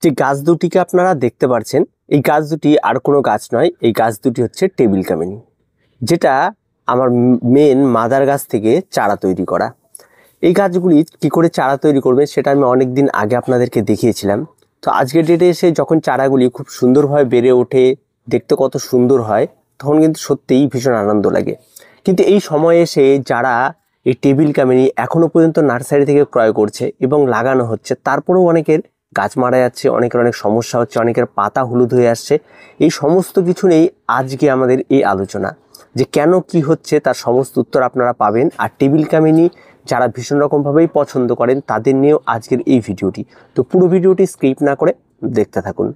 যে গাছ দুটিকে আপনারা দেখতে পাচ্ছেন, এই গাছ দুটি আর কোনো গাছ নয়, এই গাছ দুটি হচ্ছে টেবিল কামিনী, যেটা আমার মেন মাদার গাছ থেকে চারা তৈরি করা। এই গাছগুলি কি করে চারা তৈরি করবে সেটা আমি অনেক দিন আগে আপনাদেরকে দেখিয়েছিলাম। তো আজকের ডেটে এসে যখন চারাগুলি খুব সুন্দরভাবে বেড়ে ওঠে, দেখতে কত সুন্দর হয়, তখন কিন্তু সত্যিই ভীষণ আনন্দ লাগে। কিন্তু এই সময়ে এসে যারা এই টেবিল কামিনী এখনও পর্যন্ত নার্সারি থেকে ক্রয় করছে এবং লাগানো হচ্ছে, তারপরেও অনেকের গাছ মারা যাচ্ছে, অনেকের অনেক সমস্যা হচ্ছে, অনেকের পাতা হলুদ হয়ে আসছে। এই সমস্ত কিছু নিয়েই আজকে আমাদের এই আলোচনা, যে কেন কি হচ্ছে তার সমস্ত উত্তর আপনারা পাবেন। আর টেবিল কামিনী যারা ভীষণ রকমভাবেই পছন্দ করেন তাদের নিয়েও আজকের এই ভিডিওটি। তো পুরো ভিডিওটি স্কিপ না করে দেখতে থাকুন।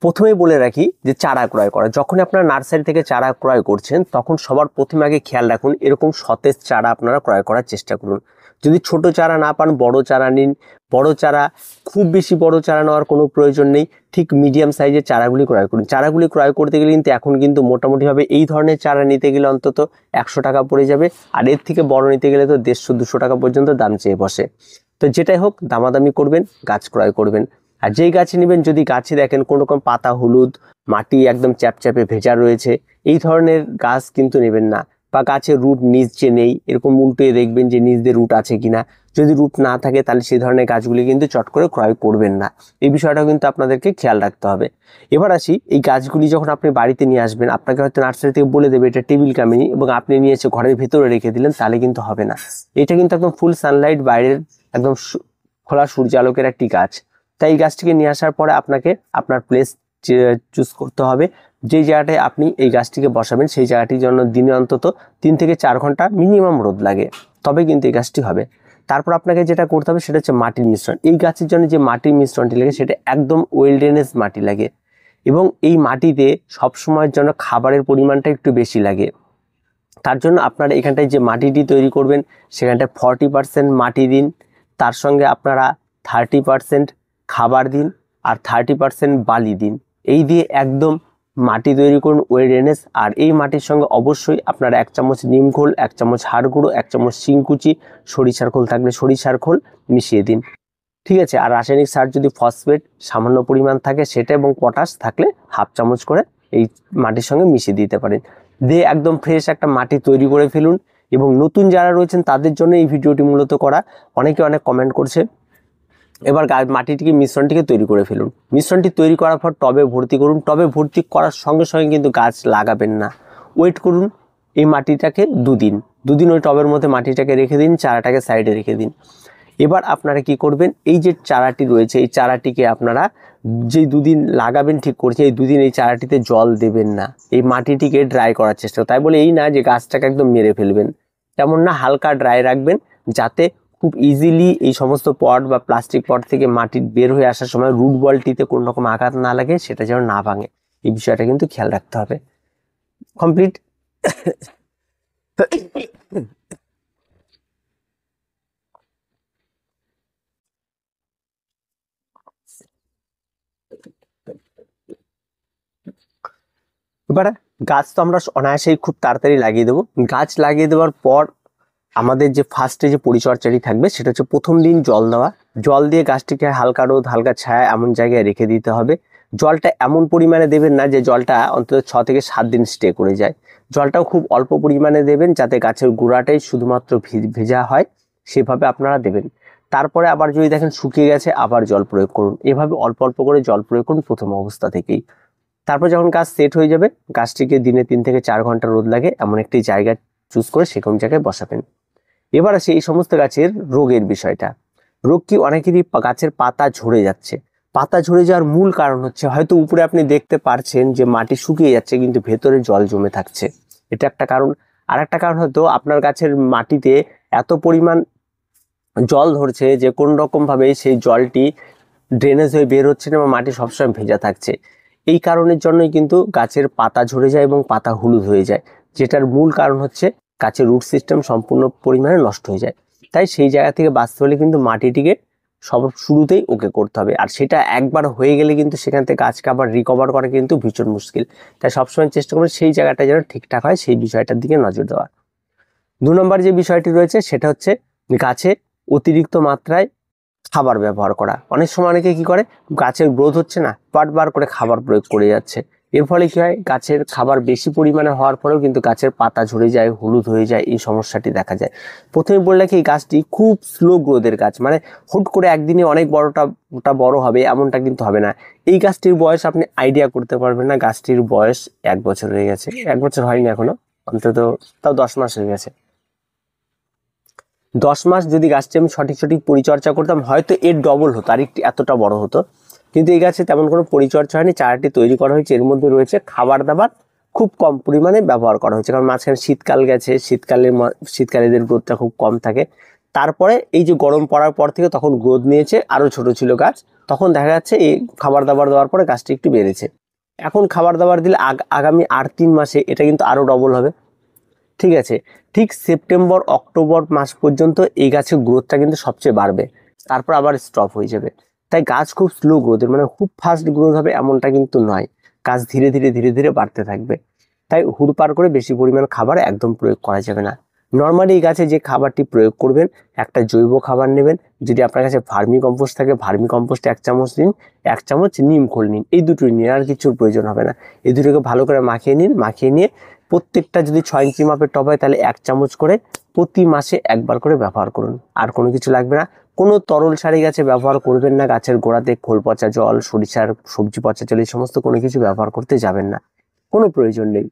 প্রথমেই বলে রাখি যে চারা ক্রয় করা, যখন আপনারা নার্সারি থেকে চারা ক্রয় করছেন তখন সবার প্রথমে আগে খেয়াল রাখুন এরকম সতেজ চারা আপনারা ক্রয় করার চেষ্টা করুন। যদি ছোট চারা না পান বড় চারা নিন। বড় চারা, খুব বেশি বড় চারা নেওয়ার কোনো প্রয়োজন নেই, ঠিক মিডিয়াম সাইজের চারাগুলি ক্রয় করুন। চারাগুলি ক্রয় করতে গেলে কিন্তু এখন কিন্তু মোটামুটিভাবে এই ধরনের চারা নিতে গেলে অন্তত 100 টাকা পড়ে যাবে, আর এর থেকে বড় নিতে গেলে তো 150-200 টাকা পর্যন্ত দাম চেয়ে বসে। তো যেটাই হোক দামাদামি করবেন, গাছ ক্রয় করবেন। আর যেই গাছে নেবেন, যদি গাছে দেখেন কোনো রকম পাতা হলুদ, মাটি একদম চ্যাপচ্যাপে ভেজা রয়েছে, এই ধরনের গাছ কিন্তু নেবেন না। বা গাছের রুট নিচে নেই, এরকম উল্টে দেখবেন যে নিচ দিয়ে রুট আছে কিনা। যদি রুট না থাকে তাহলে সেই ধরনের গাছগুলি কিন্তু চট করে ক্রয় করবেন না। এই বিষয়টাও কিন্তু আপনাদেরকে খেয়াল রাখতে হবে। এবার আসি, এই গাছগুলি যখন আপনি বাড়িতে নিয়ে আসবেন, আপনাকে হয়তো নার্সারি থেকে বলে দেবে এটা টেবিল কামিনী, এবং আপনি নিয়ে এসে ঘরের ভেতরে রেখে দিলেন, তাহলে কিন্তু হবে না। এটা কিন্তু একদম ফুল সানলাইট, বাইরের একদম খোলা সূর্যালোকের একটি গাছ। তাই এই গাছটিকে নিয়ে আসার পরে আপনাকে আপনার প্লেস চুজ করতে হবে। যে জায়গাটায় আপনি এই গাছটিকে বসাবেন সেই জায়গাটির জন্য দিনে অন্তত 3 থেকে 4 ঘন্টা মিনিমাম রোদ লাগে, তবে কিন্তু এই গাছটি হবে। তারপর আপনাকে যেটা করতে হবে সেটা হচ্ছে মাটির মিশ্রণ। এই গাছের জন্য যে মাটির মিশ্রণটি লাগে সেটা একদম ওয়েল ড্রেনেজ মাটি লাগে, এবং এই মাটিতে সবসময়ের জন্য খাবারের পরিমাণটা একটু বেশি লাগে। তার জন্য আপনারা এখানটায় যে মাটিটি তৈরি করবেন সেখানটায় 40% মাটি দিন, তার সঙ্গে আপনারা 30% খাবার দিন, আর 30% বালি দিন। এই দিয়ে একদম মাটি তৈরি করুন ওয়েল ড্রেনেজ। আর এই মাটির সঙ্গে অবশ্যই আপনারা 1 চামচ নিম খোল, 1 চামচ হাড় গুঁড়ো, 1 চামচ শিংকুচি, সরিষার খোল থাকলে সরিষার খোল মিশিয়ে দিন, ঠিক আছে। আর রাসায়নিক সার যদি ফসফেট সামান্য পরিমাণ থাকে সেটা, এবং পটাশ থাকলে 1/2 চামচ করে এই মাটির সঙ্গে মিশিয়ে দিতে পারেন। দিয়ে একদম ফ্রেশ একটা মাটি তৈরি করে ফেলুন। এবং নতুন যারা রয়েছেন তাদের জন্য এই ভিডিওটি মূলত করা, অনেকে অনেক কমেন্ট করছে। এবার মাটিটিকে মিশ্রণটিকে তৈরি করে ফেলুন। মিশ্রণটি তৈরি করার পর টবে ভর্তি করুন। টবে ভর্তি করার সঙ্গে সঙ্গে কিন্তু গাছ লাগাবেন না, ওয়েট করুন। এই মাটিটাকে 2 দিন ওই টবের মধ্যে মাটিটাকে রেখে দিন, চারাটাকে সাইডে রেখে দিন। এবার আপনারা কি করবেন, এই যে চারাটি রয়েছে এই চারাটিকে আপনারা যে 2 দিন লাগাবেন ঠিক করছে, এই 2 দিন এই চারাটিতে জল দেবেন না, এই মাটিটিকে ড্রাই করার চেষ্টা। তাই বলে এই না যে গাছটাকে একদম মেরে ফেলবেন, তেমন না, হালকা ড্রাই রাখবেন, যাতে খুব ইজিলি এই সমস্ত পট বা প্লাস্টিক পট থেকে মাটি বের হয়ে আসার সময় রুট বলটিতে কোনো রকম আঘাত না লাগে, সেটা যেন না ভাঙে, এই বিষয়টা কিন্তু খেয়াল রাখতে হবে। কমপ্লিট। এবার গাছ তো আমরা অনায়াসেই খুব তাড়াতাড়ি লাগিয়ে দেবো। গাছ লাগিয়ে দেওয়ার পর আমাদের যে ফার্স্টে যে পরিচর্যাটি থাকবে সেটা হচ্ছে প্রথম দিন জল দেওয়া। জল দিয়ে গাছটিকে হালকা রোদ হালকা ছায়া এমন জায়গায় রেখে দিতে হবে। জলটা এমন পরিমাণে দেবেন না যে জলটা অন্তত 6 থেকে 7 দিন স্টে করে যায়। জলটাও খুব অল্প পরিমাণে দেবেন, যাতে গাছের গোড়াটাই শুধুমাত্র ভেজা হয়, সেভাবে আপনারা দেবেন। তারপরে আবার যদি দেখেন শুকিয়ে গেছে আবার জল প্রয়োগ করুন। এভাবে অল্প অল্প করে জল প্রয়োগ করুন প্রথম অবস্থা থেকেই। তারপর যখন গাছ সেট হয়ে যাবে, গাছটিকে দিনে 3 থেকে 4 ঘন্টা রোদ লাগে এমন একটি জায়গা চুজ করে সেরকম জায়গায় বসাবেন। এবার আসে এই সমস্ত গাছের রোগের বিষয়টা। রোগ কি, অনেকেরই গাছের পাতা ঝরে যাচ্ছে। পাতা ঝরে যাওয়ার মূল কারণ হচ্ছে, হয়তো উপরে আপনি দেখতে পারছেন যে মাটি শুকিয়ে যাচ্ছে কিন্তু ভেতরে জল জমে থাকছে, এটা একটা কারণ। আর একটা কারণ হয়তো আপনার গাছের মাটিতে এত পরিমাণ জল ধরছে যে কোন রকম ভাবে সেই জলটি ড্রেনেজ হয়ে বের হচ্ছে না, বা মাটি সবসময় ভেজা থাকছে। এই কারণের জন্যই কিন্তু গাছের পাতা ঝরে যায় এবং পাতা হলুদ হয়ে যায়, যেটার মূল কারণ হচ্ছে গাছের রুট সিস্টেম সম্পূর্ণ পরিমাণে নষ্ট হয়ে যায়। তাই সেই জায়গা থেকে বাঁচতে হলে কিন্তু মাটিটিকে সব শুরুতেই ওকে করতে হবে। আর সেটা একবার হয়ে গেলে কিন্তু সেখান থেকে গাছকে আবার রিকভার করা কিন্তু ভীষণ মুশকিল। তাই সবসময় চেষ্টা করবেন সেই জায়গাটা যেন ঠিকঠাক হয়, সেই বিষয়টার দিকে নজর দেওয়া। 2 নম্বর যে বিষয়টি রয়েছে সেটা হচ্ছে গাছে অতিরিক্ত মাত্রায় খাবার ব্যবহার করা। অনেক সময় অনেকে কি করে, গাছের গ্রোথ হচ্ছে না, বারবার করে খাবার প্রয়োগ করে যাচ্ছে। এর ফলে কি হয়, গাছের খাবার বেশি পরিমাণে হওয়ার পরেও কিন্তু গাছের পাতা ঝরে যায়, হলুদ হয়ে যায়, এই সমস্যাটি দেখা যায়। প্রথমে বললে কি, এই গাছটি খুব স্লো গ্রোথের গাছ, মানে হুট করে একদিনে অনেক ওটা বড় হবে এমনটা কিন্তু হবে না। এই গাছটির বয়স আপনি আইডিয়া করতে পারবেন না, গাছটির বয়স 1 বছর হয়ে গেছে, 1 বছর হয়নি এখনো, অন্তত তাও 10 মাস হয়ে গেছে। 10 মাস যদি গাছটি আমি সঠিক পরিচর্যা করতাম, হয়তো এর ডবল হতো, আর একটু এতটা বড় হতো। কিন্তু এই গাছে তেমন কোনো পরিচর্যা হয়নি, চারাটি তৈরি করা হয়েছে, এর মধ্যে রয়েছে খাবার দাবার খুব কম পরিমাণে ব্যবহার করা হয়েছে, কারণ মাঝখানে শীতকাল গেছে, শীতকালে এদের গ্রোথটা খুব কম থাকে। তারপরে এই যে গরম পড়ার পর থেকে তখন গ্রোথ নিয়েছে, আরও ছোট ছিল গাছ, তখন দেখা যাচ্ছে এই খাবার দাবার দেওয়ার পরে গাছটি একটু বেড়েছে। এখন খাবার দাবার দিলে আগামী 8-3 মাসে এটা কিন্তু আরও ডবল হবে। ঠিক আছে, ঠিক সেপ্টেম্বর অক্টোবর মাস পর্যন্ত এই গাছের গ্রোথটা কিন্তু সবচেয়ে বাড়বে, তারপর আবার স্টপ হয়ে যাবে। তাই গাছ খুব স্লো গ্রোথের, মানে খুব ফাস্ট গ্রোথ হবে এমনটা কিন্তু নয়, গাছ ধীরে ধীরে বাড়তে থাকবে। তাই হুড়পাড় করে বেশি পরিমাণ খাবার একদম প্রয়োগ করা যাবে না। নর্মালি এই গাছে যে খাবারটি প্রয়োগ করবেন, একটা জৈব খাবার নেবেন, যদি আপনার কাছে ভার্মি কম্পোস্ট থাকে ভার্মি কম্পোস্ট 1 চামচ নিন, 1 চামচ নিম খোল নিন, এই দুটোই নিন, আর কিছুর প্রয়োজন হবে না। এই দুটোকে ভালো করে মাখিয়ে নিন, মাখিয়ে নিয়ে প্রত্যেকটা যদি 6 ইঞ্চি মাপের টব হয় তাহলে 1 চামচ করে প্রতি মাসে একবার করে ব্যবহার করুন, আর কোনো কিছু লাগবে না। কোনো তরল সারি গাছে ব্যবহার করবেন না, গাছের গোড়াতে খোল পচা জল, সরিষার সবজি পচা জল, এই সমস্ত কোনো কিছু ব্যবহার করতে যাবেন না, কোনো প্রয়োজন নেই।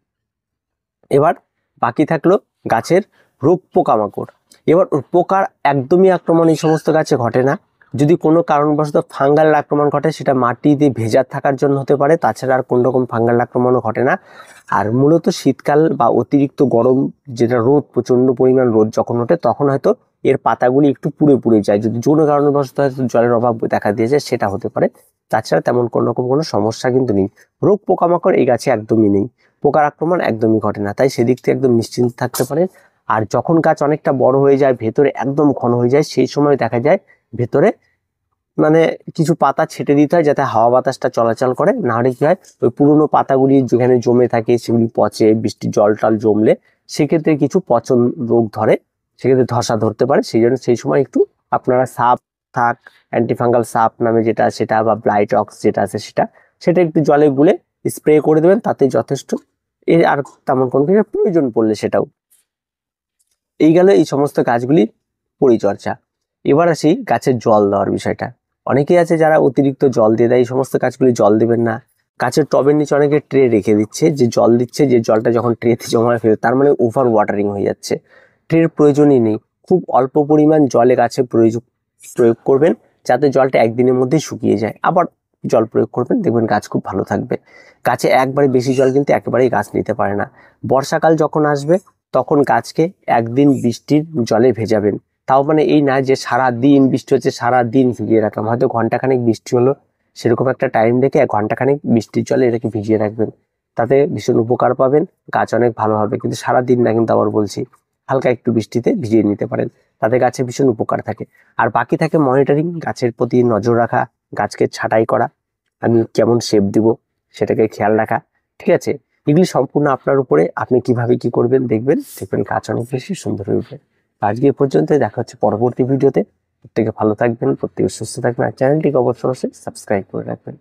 এবার বাকি থাকলো গাছের রোগ পোকামাকড়। এবার পোকার একদমই আক্রমণ এই সমস্ত গাছে ঘটে না, যদি কোনো কারণবশত ফাঙ্গাল আক্রমণ ঘটে সেটা মাটিতে ভেজা থাকার জন্য হতে পারে, তাছাড়া আর কোনো রকম ফাঙ্গাল আক্রমণও ঘটে না। আর মূলত শীতকাল বা অতিরিক্ত গরম, যেটা রোদ, প্রচণ্ড পরিমাণ রোদ যখন ওঠে তখন হয়তো এর পাতাগুলি একটু পুড়ে যায়, যদি কোনো কারণবশত হয়তো জলের অভাব দেখা দিয়েছে সেটা হতে পারে, তাছাড়া তেমন কোনো রকম কোনো সমস্যা কিন্তু নেই। রোগ পোকামাকড় এই গাছে একদমই নেই, পোকার আক্রমণ একদমই ঘটে না, তাই সেদিক থেকে একদম নিশ্চিন্ত থাকতে পারেন। আর যখন গাছ অনেকটা বড় হয়ে যায়, ভেতরে একদম ঘন হয়ে যায়, সেই সময় দেখা যায় ভেতরে মানে কিছু পাতা ছেটে দিতে হয় যাতে হাওয়া বাতাসটা চলাচল করে, না হলে কি হয়, ওই পুরনো পাতাগুলি যেখানে জমে থাকে সেগুলি পচে, বৃষ্টির জল টল জমলে সেক্ষেত্রে কিছু পচন রোগ ধরে, সেক্ষেত্রে ধসা ধরতে পারে। সেই জন্য সেই সময় একটু আপনারা সাপ থাক, অ্যান্টিফাঙ্গাল সাপ নামে যেটা সেটা, বা ব্লাইটক্স যেটা আছে সেটা একটু জলে গুলে স্প্রে করে দেবেন, তাতে যথেষ্ট। এর আর তেমন কোনো কিছু প্রয়োজন পড়লে সেটাও। এই গেল এই সমস্ত গাছগুলি পরিচর্যা। এবার আসি গাছের জল দেওয়ার বিষয়টা। অনেকেই আছে যারা অতিরিক্ত জল দিয়ে দেয়, এই সমস্ত গাছগুলি জল দেবেন না। গাছের টবের নিচে অনেকে ট্রে রেখে দিচ্ছে, যে জল দিচ্ছে, যে জলটা যখন ট্রেতে জমা ফেলে তার মানে ওভার ওয়াটারিং হয়ে যাচ্ছে। ট্রের প্রয়োজনই নেই, খুব অল্প পরিমাণ জলে গাছে প্রয়োগ করবেন, যাতে জলটা একদিনের মধ্যেই শুকিয়ে যায়, আবার জল প্রয়োগ করবেন, দেখবেন গাছ খুব ভালো থাকবে। গাছে একবারে বেশি জল কিন্তু একেবারেই গাছ নিতে পারে না। বর্ষাকাল যখন আসবে তখন গাছকে একদিন বৃষ্টির জলে ভেজাবেন, তাও মানে এই না যে সারা দিন বৃষ্টি হচ্ছে সারা দিন ভিজিয়ে রাখলাম, হয়তো ঘন্টাখানেক বৃষ্টি হলো, সেরকম একটা টাইম দেখে 1 ঘন্টাখানেক বৃষ্টির জলে এটাকে ভিজিয়ে রাখবেন, তাতে ভীষণ উপকার পাবেন, গাছ অনেক ভালো হবে। কিন্তু সারা দিন না, কিন্তু আবার বলছি হালকা একটু বৃষ্টিতে ভিজিয়ে নিতে পারেন, তাতে গাছে ভীষণ উপকার থাকে। আর বাকি থাকে মনিটরিং, গাছের প্রতি নজর রাখা, গাছকে ছাঁটাই করা, আমি কেমন শেপ দিব সেটাকে খেয়াল রাখা। ঠিক আছে, এগুলি সম্পূর্ণ আপনার উপরে, আপনি কিভাবে কি করবেন দেখবেন গাছ অনেক বেশি সুন্দর হয়ে উঠবে। আজকে এ পর্যন্ত, দেখা হচ্ছে পরবর্তী ভিডিওতে। প্রত্যেকে ভালো থাকবেন, প্রত্যেকে সুস্থ থাকবেন, আর চ্যানেলটিকে অবশ্যই সাবস্ক্রাইব করে রাখবেন।